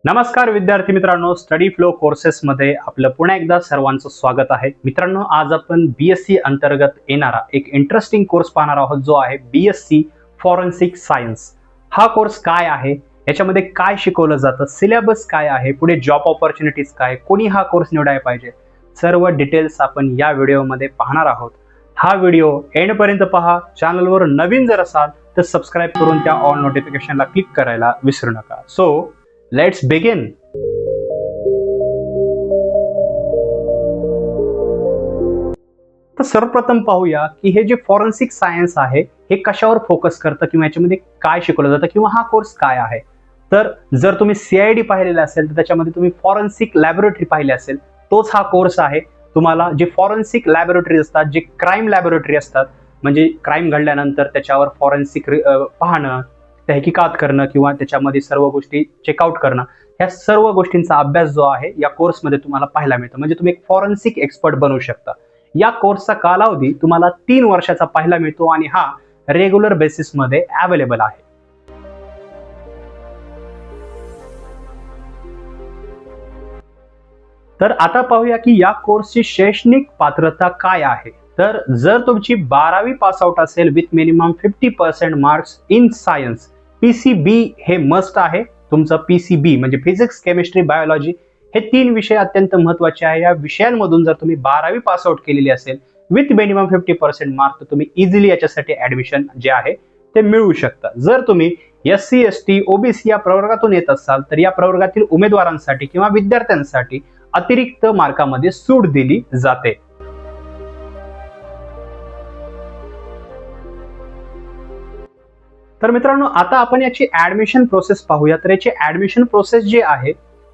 नमस्कार विद्यार्थी मित्रांनो, स्टडी फ्लो कोर्सेसमध्ये आपलं पुन्हा एकदा सर्वांचं स्वागत आहे. मित्रांनो, आज आपण बीएससी अंतर्गत येणारा एक इंटरेस्टिंग कोर्स पाहणार आहोत, जो आहे बीएससी फॉरेन्सिक सायन्स. हा कोर्स काय आहे, याच्यामध्ये काय शिकवलं जातं, सिलेबस काय आहे, पुढे जॉब ऑपॉर्च्युनिटीज काय, कोणी हा कोर्स निवडायला पाहिजे, सर्व डिटेल्स आपण या व्हिडिओमध्ये पाहणार आहोत. हा व्हिडिओ एंडपर्यंत पहा. चॅनलवर नवीन जर असाल तर सबस्क्राईब करून त्या ऑल नोटिफिकेशनला क्लिक करायला विसरू नका. So let's begin. तर सर्वप्रथम पाहूया की हे जे फॉरेन्सिक सायन्स आहे हे कशावर फोकस करतं किंवा याच्यामध्ये काय शिकवलं जातं किंवा हा कोर्स काय आहे. तर जर तुम्ही CID पाहिलेला असेल तर त्याच्यामध्ये तुम्ही फॉरेन्सिक लॅबोरेटरी पाहिले असेल, तोच हा कोर्स आहे. तुम्हाला जे फॉरेन्सिक लॅबोरेटरी असतात, जे क्राईम लॅबोरेटरी असतात, म्हणजे क्राईम घडल्यानंतर त्याच्यावर फॉरेन्सिक पाहणं, तहकीकात करणं किंवा त्याच्यामध्ये सर्व गोष्टी चेकआउट करणं, ह्या सर्व गोष्टींचा अभ्यास जो आहे या कोर्समध्ये तुम्हाला पाहायला मिळतो. म्हणजे तुम्ही एक फॉरेन्सिक एक्सपर्ट बनू शकता. या कोर्सचा कालावधी तुम्हाला 3 वर्षाचा पाहायला मिळतो आणि हा रेग्युलर बेसिसमध्ये अवेलेबल आहे. तर आता पाहूया की या कोर्सची शैक्षणिक पात्रता काय आहे. तर जर तुमची 12वी पास आउट असेल with minimum 50% marks in science, PCB हे मस्ट आहे. तुमचं PCB म्हणजे फिजिक्स, केमिस्ट्री, बायोलॉजी हे 3 विषय अत्यंत महत्त्वाचे आहे. या विषयांमधून जर तुम्ही 12वी पास आउट केलेली असेल विथ मिनिमम 50% मार्क, तर तुम्ही इझिली याच्यासाठी ऍडमिशन जे आहे ते मिळवू शकता. जर तुम्ही SC, ST, OBC या प्रवर्गातून येत असाल तर या प्रवर्गातील उमेदवारांसाठी किंवा विद्यार्थ्यांसाठी अतिरिक्त मार्कामध्ये सूट दिली जाते. तर मित्रांनो, आता आपण याची ऍडमिशन प्रोसेस पाहूया. तर याची ऍडमिशन प्रोसेस जी आहे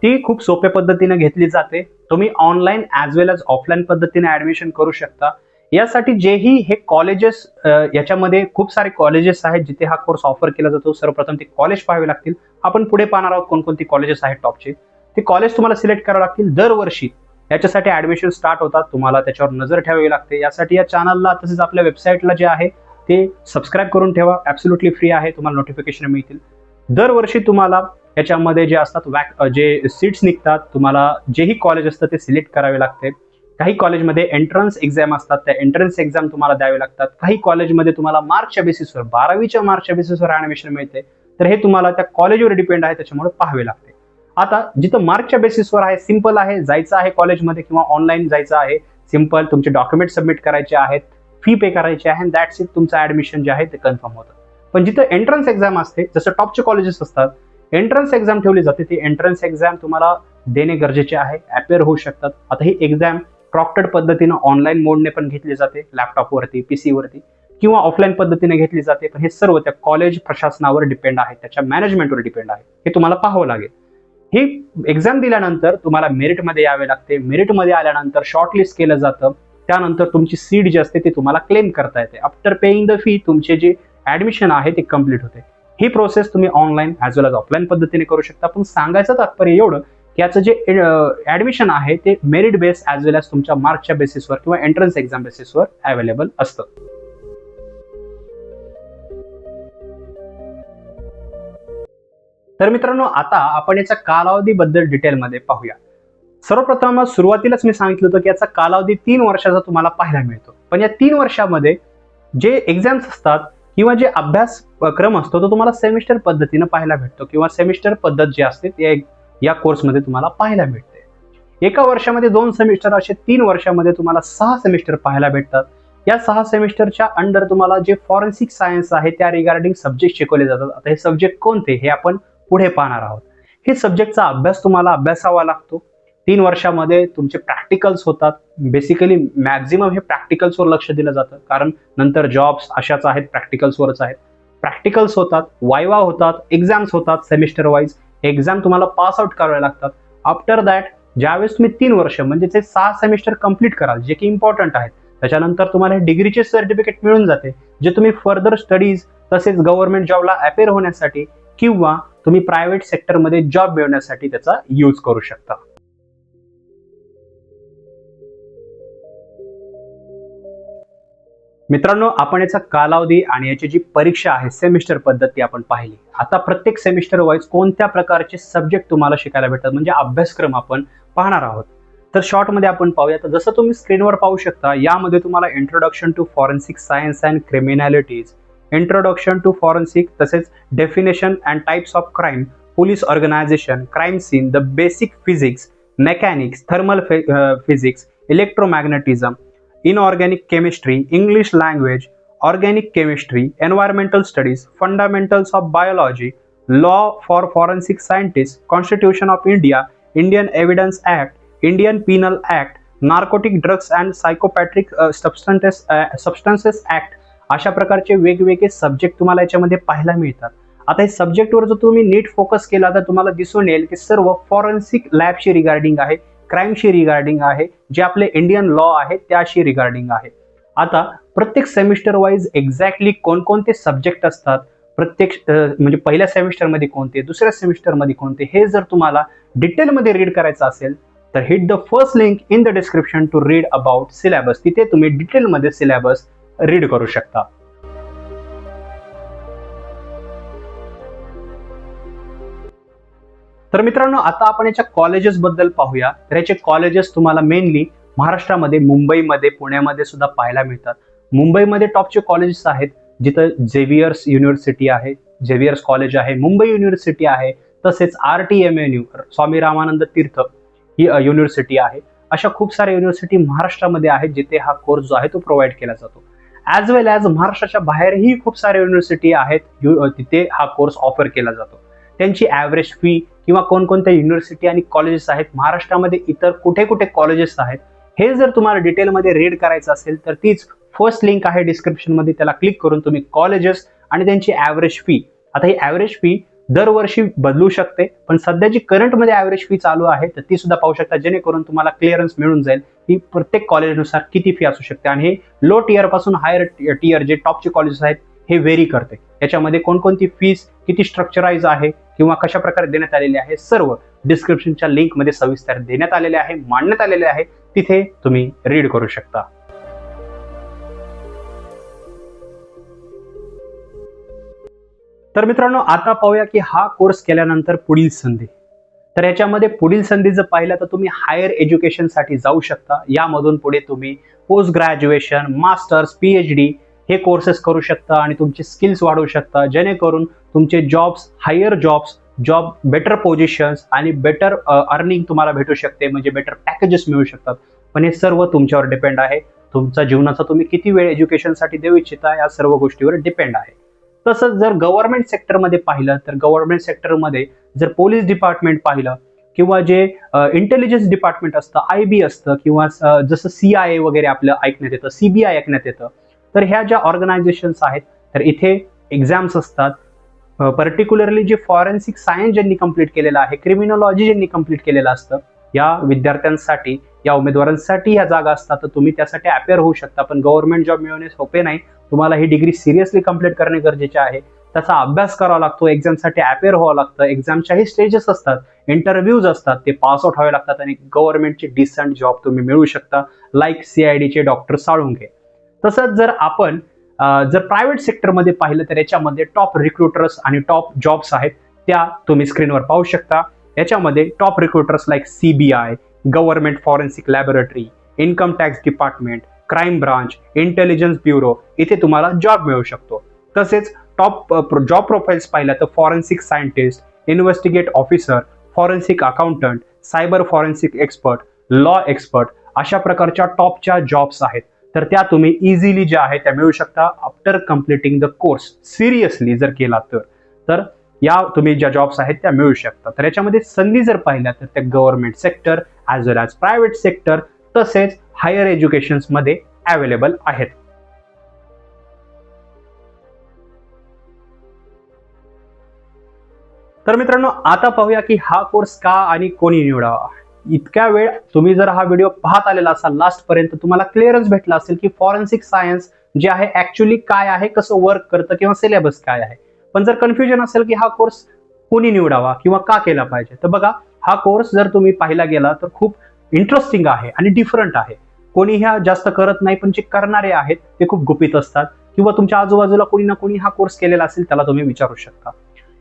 ती खूप सोप्या पद्धतीने घेतली जाते. तुम्ही ऑनलाईन ऍज वेल एज ऑफलाईन पद्धतीने ऍडमिशन करू शकता. यासाठी जेही हे कॉलेजेस, याच्यामध्ये खूप सारे कॉलेजेस आहेत जिथे हा कोर्स ऑफर केला जातो. सर्वप्रथम ते कॉलेज पाहावे लागतील. आपण पुढे पाहणार आहोत कोणकोणती कॉलेजेस आहेत टॉपचे. ते कॉलेज तुम्हाला सिलेक्ट करावे लागतील. दरवर्षी याच्यासाठी ऍडमिशन स्टार्ट होतात. तुम्हाला त्याच्यावर नजर ठेवावी लागते. यासाठी या चॅनलला तसेच आपल्या वेबसाईटला जे आहे ते सबस्क्राईब करून ठेवा. ॲब्सोल्युटली फ्री आहे. तुम्हाला नोटिफिकेशन मिळतील. दरवर्षी तुम्हाला याच्यामध्ये जे असतात जे सीट्स निघतात, तुम्हाला जेही कॉलेज असतं ते सिलेक्ट करावे लागते. काही कॉलेजमध्ये एंट्रन्स एक्झाम असतात, त्या एंट्रन्स एक्झाम तुम्हाला द्यावे लागतात. काही कॉलेजमध्ये तुम्हाला मार्कच्या बेसिसवर, 12वीच्या मार्कच्या बेसिसवर ऍडमिशन मिळते. तर हे तुम्हाला त्या कॉलेजवर डिपेंड आहे, त्याच्यामुळे पाहावे लागते. आता जिथं मार्कच्या बेसिसवर आहे, सिंपल आहे, जायचं आहे कॉलेजमध्ये किंवा ऑनलाईन जायचं आहे. सिंपल तुमचे डॉक्युमेंट सबमिट करायचे आहेत, फी पे करायची आहे, दॅट्स इट. तुमचं ऍडमिशन जे आहे ते कन्फर्म होतं. पण जिथं एंट्रन्स एक्झाम असते, जसं टॉपचे कॉलेजेस असतात, एंट्रन्स एक्झाम ठेवली जाते. ती एंट्रन्स एक्झाम तुम्हाला देणे गरजेचे आहे. अपेअर होऊ शकतात. आता ही एक्झाम प्रॉक्टेड पद्धतीनं ऑनलाईन मोडने पण घेतली जाते, लॅपटॉपवरती, PC वरती, किंवा ऑफलाईन पद्धतीने घेतली जाते. पण हे सर्व त्या कॉलेज प्रशासनावर डिपेंड आहे, त्याच्या मॅनेजमेंटवर डिपेंड आहे. हे तुम्हाला पाहावं लागेल. ही एक्झाम दिल्यानंतर तुम्हाला मेरिटमध्ये यावे लागते. मेरिटमध्ये आल्यानंतर शॉर्टलिस्ट केलं जातं. त्यानंतर तुमची सीट जी असते ती तुम्हाला क्लेम करता येते. आफ्टर पेईंग द फी तुमचे जे ऍडमिशन आहे ते कम्प्लीट होते. ही प्रोसेस तुम्ही ऑनलाईन ॲज वेल एज ऑफलाईन पद्धतीने करू शकता. पण सांगायचं तात्पर्य एवढं की याचं जे ऍडमिशन आहे ते मेरिट बेस ॲज वेल एज तुमच्या मार्कच्या बेसिसवर किंवा एंट्रन्स एक्झाम बेसिसवर अवेलेबल असतं. तर मित्रांनो, आता आपण याच्या कालावधीबद्दल डिटेलमध्ये पाहूया. सर्वप्रथम सुरुवातीलाच मी सांगितलं होतं की याचा कालावधी 3 वर्षाचा तुम्हाला पाहायला मिळतो. पण या 3 वर्षामध्ये जे एक्झाम्स असतात किंवा जे अभ्यासक्रम असतो तो तुम्हाला सेमिस्टर पद्धतीनं पाहायला भेटतो किंवा सेमिस्टर पद्धत जी असते ते या कोर्समध्ये तुम्हाला पाहायला भेटते. एका वर्षामध्ये 2 सेमिस्टर, असे 3 वर्षामध्ये तुम्हाला 6 सेमिस्टर पाहायला भेटतात. या 6 सेमिस्टरच्या अंडर तुम्हाला जे फॉरेन्सिक सायन्स आहे त्या रिगार्डिंग सब्जेक्ट शिकवले जातात. आता हे सब्जेक्ट कोणते हे आपण पुढे पाहणार आहोत. हे सब्जेक्टचा अभ्यास तुम्हाला अभ्यासावा लागतो. 3 वर्षामध्ये तुमचे प्रॅक्टिकल्स होतात. बेसिकली मॅक्झिमम हे प्रॅक्टिकल्सवर लक्ष दिलं जातं, कारण नंतर जॉब्स अशाच आहेत, प्रॅक्टिकल्सवरच आहेत. प्रॅक्टिकल्स होतात, वायवा होतात, एक्झाम्स होतात. सेमिस्टर वाईज एक्झाम तुम्हाला पास आउट करावे लागतात. आफ्टर दॅट ज्यावेळेस तुम्ही 3 वर्ष म्हणजे ते 6 सेमिस्टर कंप्लीट कराल, जे की इम्पॉर्टंट आहेत, त्याच्यानंतर तुम्हाला डिग्रीचे सर्टिफिकेट मिळून जाते, जे तुम्ही फर्दर स्टडीज तसेच गव्हर्नमेंट जॉबला अपेअर होण्यासाठी किंवा तुम्ही प्रायव्हेट सेक्टरमध्ये जॉब मिळवण्यासाठी त्याचा यूज करू शकता. मित्रांनो, आपण याचा कालावधी आणि याची जी परीक्षा आहे सेमिस्टर पद्धती आपण पाहिली. आता प्रत्येक सेमिस्टर वाईज कोणत्या प्रकारचे सब्जेक्ट तुम्हाला शिकायला भेटतात म्हणजे अभ्यासक्रम आपण पाहणार आहोत. तर शॉर्टमध्ये आपण पाहूया. तर जसं तुम्ही स्क्रीनवर पाहू शकता, यामध्ये तुम्हाला introduction to forensic science and criminalities, introduction to forensic, तसेच definition and types of crime, police organisation, crime scene, the basic physics, mechanics, thermal physics, electromagnetism, inorganic chemistry, English language, organic chemistry, environmental studies, fundamentals of biology, law for forensic scientists, Constitution of India, Indian Evidence Act, Indian Penal Act, Narcotic Drugs and Psychopathic Substances Act, अशा प्रकारचे वेगवेगळे subject तुम्हाला याच्यामध्ये पाहायला मिळतात. आता हे सब्जेक्टवर जर तुम्ही नीट फोकस केला तर तुम्हाला दिसून येईल की सर्व फॉरेन्सिक लॅबशी रिगार्डिंग आहे, क्राईमशी रिगार्डिंग आहे, जे आपले इंडियन लॉ आहे त्याशी रिगार्डिंग आहे. आता प्रत्येक सेमिस्टर वाईज एक्झॅक्टली कोणकोणते सब्जेक्ट असतात, प्रत्येक म्हणजे पहिल्या सेमिस्टरमध्ये कोणते, दुसऱ्या सेमिस्टरमध्ये कोणते, हे जर तुम्हाला डिटेलमध्ये रीड करायचं असेल तर hit the first link in the description to read about syllabus. तिथे तुम्ही डिटेलमध्ये सिलेबस रीड करू शकता. तर मित्रांनो, आता आपण याच्या कॉलेजेस बद्दल पाहूया. तर याचे कॉलेजेस तुम्हाला मेनली महाराष्ट्रामध्ये मुंबईमध्ये, पुण्यामध्ये सुद्धा पाहायला मिळतात. मुंबईमध्ये टॉपचे कॉलेजेस आहेत, जिथं झेवियर्स युनिव्हर्सिटी आहे, झेवियर्स कॉलेज आहे, मुंबई युनिव्हर्सिटी आहे, तसेच RTMNU स्वामी रामानंद तीर्थ ही युनिव्हर्सिटी आहे. अशा खूप साऱ्या युनिव्हर्सिटी महाराष्ट्रामध्ये आहेत जिथे हा कोर्स जो आहे तो प्रोव्हाइड केला जातो. ॲज वेल ॲज महाराष्ट्राच्या बाहेरही खूप साऱ्या युनिव्हर्सिटी आहेत, तिथे हा कोर्स ऑफर केला जातो. त्यांची ॲव्हरेज फी किंवा कोणकोणत्या युनिव्हर्सिटी आणि कॉलेजेस आहेत, महाराष्ट्रामध्ये इतर कुठे कुठे कॉलेजेस आहेत, हे जर तुम्हाला डिटेलमध्ये रीड करायचं असेल तर तीच फर्स्ट लिंक आहे डिस्क्रिप्शनमध्ये, त्याला क्लिक करून तुम्ही कॉलेजेस आणि त्यांची ॲव्हरेज फी, आता ही ॲव्हरेज फी दरवर्षी बदलू शकते, पण सध्या जी करंटमध्ये ॲव्हरेज फी चालू आहे तर ती सुद्धा पाहू शकता, जेणेकरून तुम्हाला क्लिअरन्स मिळून जाईल की प्रत्येक कॉलेजनुसार किती फी असू शकते. आणि हे लो टियर पासून हायर टियर जे टॉपचे कॉलेजेस आहेत हे व्हेरी करते. याच्यामध्ये कोणकोणती फीस किती स्ट्रक्चराइज आहे किंवा कशा प्रकारे देण्यात आलेले आहे, सर्व डिस्क्रिप्शनच्या लिंकमध्ये सविस्तर देण्यात आलेले आहे, मांडण्यात आलेले आहे, तिथे तुम्ही रीड करू शकता. तर मित्रांनो, आता पाहूया की हा कोर्स केल्यानंतर पुढील संधी. तर याच्यामध्ये पुढील संधी जर पाहिलं तर तुम्ही हायर एज्युकेशनसाठी जाऊ शकता. यामधून पुढे तुम्ही पोस्ट ग्रॅज्युएशन, मास्टर्स, PhD हे कोर्सेस करू शकता आणि तुमचे स्किल्स वाढवू शकता, जेणेकरून तुमचे jobs, higher job, better positions आणि बेटर अर्निंग तुम्हाला भेटू शकते, म्हणजे बेटर पॅकेजेस मिळू शकतात. पण हे सर्व तुमच्यावर डिपेंड आहे. तुमचा जीवनाचा तुम्ही किती वेळ एज्युकेशनसाठी देऊ इच्छिता या सर्व गोष्टीवर डिपेंड आहे. तसंच जर गव्हर्नमेंट सेक्टरमध्ये पाहिलं तर गव्हर्नमेंट सेक्टरमध्ये जर पोलीस डिपार्टमेंट पाहिलं किंवा जे इंटेलिजन्स डिपार्टमेंट असतं, IB असतं, किंवा जसं CIA वगैरे आपलं ऐकण्यात येतं, CBI ऐकण्यात येतं, तर ह्या ज्या ऑर्गनायझेशन्स आहेत तर इथे एक्झाम्स असतात. पर्टिक्युलरली जे फॉरेन्सिक सायन्स ज्यांनी कंप्लीट केलेलं आहे, क्रिमिनॉलॉजी ज्यांनी कंप्लीट केलेलं असतं, या विद्यार्थ्यांसाठी, या उमेदवारांसाठी ह्या जागा असतात. तर तुम्ही त्यासाठी अपेअर होऊ शकता. पण गव्हर्नमेंट जॉब मिळवणे सोपे नाही. तुम्हाला ही डिग्री सिरियसली कंप्लीट करणे गरजेचे आहे. त्याचा अभ्यास करावा लागतो, एक्झामसाठी अपेअर व्हावं लागतं, एक्झामच्याही स्टेजेस असतात, इंटरव्ह्यूज असतात, ते पास आउट व्हावे लागतात आणि गव्हर्नमेंटचे डिसेंट जॉब तुम्ही मिळवू शकता, लाईक CIDचे डॉक्टर साळुंखे. तसंच जर आपण जर प्रायव्हेट सेक्टरमध्ये पाहिलं तर याच्यामध्ये टॉप रिक्रुटर्स आणि टॉप जॉब्स आहेत, त्या तुम्ही स्क्रीनवर पाहू शकता. याच्यामध्ये top recruiters like CBI, government forensic laboratory, income tax department, crime branch, intelligence bureau, इथे तुम्हाला जॉब मिळू शकतो. तसेच टॉप जॉब प्रोफाईल्स पाहिल्या तर forensic scientist, investigate officer, forensic accountant, cyber forensic expert, law expert, अशा प्रकारच्या टॉपच्या जॉब्स आहेत. तर त्या तुम्ही इझिली ज्या आहेत त्या मिळू शकता after completing the course, seriously जर केला तर या तुम्ही ज्या जॉब्स आहेत त्या मिळू शकता. तर याच्यामध्ये संधी जर पाहिल्या तर त्या गव्हर्नमेंट सेक्टर ॲज वेल ॲज प्रायव्हेट सेक्टर तसेच हायर एज्युकेशन्समध्ये अवेलेबल आहेत. तर मित्रांनो, आता पाहूया की हा कोर्स का आणि कोणी निवडावा. इतक्या वेळ तुम्ही जर हा व्हिडिओ पाहत आलेला असाल लास्ट पर्यंत, तुम्हाला क्लिअरन्स भेटला असेल की फॉरेन्सिक सायन्स जे आहे ऍक्च्युअली काय आहे, कसं वर्क करतं किंवा सिलेबस काय आहे. पण जर कन्फ्युजन असेल की हा कोर्स कोणी निवडावा किंवा का केला पाहिजे, तर बघा, हा कोर्स जर तुम्ही पाहिला गेला तर खूप इंटरेस्टिंग आहे आणि डिफरंट आहे. कोणी ह्या जास्त करत नाही, पण जे करणारे आहेत ते खूप गुपित असतात, किंवा तुमच्या आजूबाजूला कोणी ना कोणी हा कोर्स केलेला असेल त्याला तुम्ही विचारू शकता.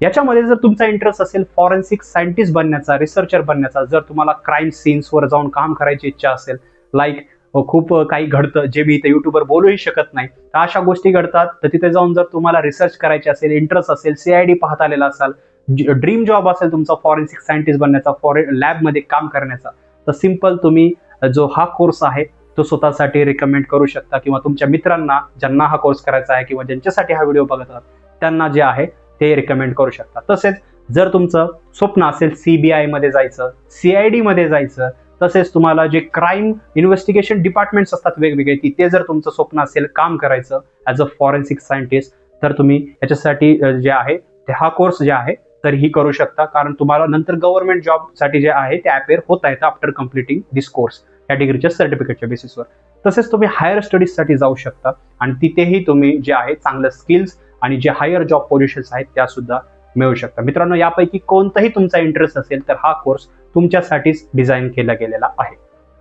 याच्यामध्ये जर तुमचा इंटरेस्ट असेल फॉरेन्सिक सायंटिस्ट बनण्याचा, रिसर्चर बनण्याचा, जर तुम्हाला क्राईम सीन्सवर जाऊन काम करायची इच्छा असेल, लाईक खूप काही घडतं जे मी इथे युट्यूबवर बोलूही शकत नाही, तर अशा गोष्टी घडतात, तर तिथे जाऊन जर तुम्हाला रिसर्च करायची असेल, इंटरेस्ट असेल, CID पाहत आलेला असाल, ड्रीम जॉब असेल तुमचा फॉरेन्सिक सायंटिस्ट बनण्याचा, लॅबमध्ये काम करण्याचा, तर सिंपल तुम्ही जो हा कोर्स आहे तो स्वतःसाठी रिकमेंड करू शकता, किंवा तुमच्या मित्रांना ज्यांना हा कोर्स करायचा आहे किंवा ज्यांच्यासाठी हा व्हिडिओ बघत आहात त्यांना जे आहे ते रिकमेंड करू शकता. तसेच जर तुमचं स्वप्न असेल CBI मध्ये जायचं, CID मध्ये जायचं, तसेच तुम्हाला जे क्राईम इन्व्हेस्टिगेशन डिपार्टमेंट्स असतात वेगवेगळे, तिथे जर तुमचं स्वप्न असेल काम करायचं ॲज अ फॉरेन्सिक सायंटिस्ट, तर तुम्ही याच्यासाठी जे आहे ते हा कोर्स जे आहे तरीही करू शकता, कारण तुम्हाला नंतर गव्हर्नमेंट जॉबसाठी जे आहे ते अपेअर होता येतं आफ्टर कम्प्लिटिंग दिस कोर्स या डिग्रीच्या सर्टिफिकेटच्या बेसिसवर. तसेच तुम्ही हायर स्टडीजसाठी जाऊ शकता आणि तिथेही तुम्ही जे आहे चांगलं स्किल्स आणि जे हायर जॉब पोझिशन्स आहेत त्या सुद्धा मिळू शकता. मित्रांनो, यापैकी कोणताही तुमचा इंटरेस्ट असेल तर हा कोर्स तुमच्यासाठीच डिझाईन केला गेलेला आहे.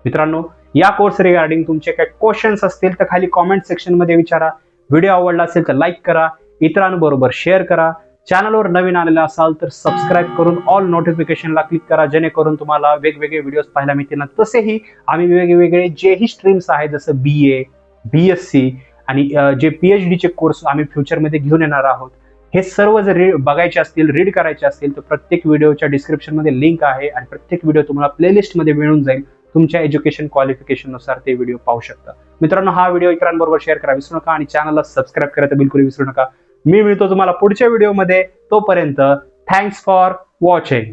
मित्रांनो, या कोर्स रिगार्डिंग तुमचे काही क्वेश्चन्स असतील तर खाली कॉमेंट सेक्शन मध्ये विचारा. व्हिडिओ आवडला असेल तर लाईक करा, इतरांबरोबर शेअर करा. चॅनलवर नवीन आलेला असाल तर सबस्क्राईब करून ऑल नोटिफिकेशनला क्लिक करा, जेणेकरून तुम्हाला वेगवेगळे व्हिडिओज पाहायला मिळतील. तसेही आम्ही वेगवेगळे जेही स्ट्रीम्स आहेत जसं BA, BSc आणि जे PhD चे कोर्स आम्ही फ्युचरमध्ये घेऊन येणार आहोत, हे सर्व जर बघायचे असतील, रीड करायचे असतील तर प्रत्येक व्हिडिओच्या डिस्क्रिप्शनमध्ये लिंक आहे आणि प्रत्येक व्हिडिओ तुम्हाला प्लेलिस्टमध्ये मिळून जाईल. तुमच्या एज्युकेशन क्वालिफिकेशननुसार ते व्हिडिओ पाहू शकता. मित्रांनो, हा व्हिडिओ इतरांबरोबर शेअर करा विसरू नका आणि चॅनलला सबस्क्राईब करायला बिलकुल विसरू नका. मी मिळतो तुम्हाला पुढच्या व्हिडिओमध्ये. तोपर्यंत थँक्स फॉर वॉचिंग.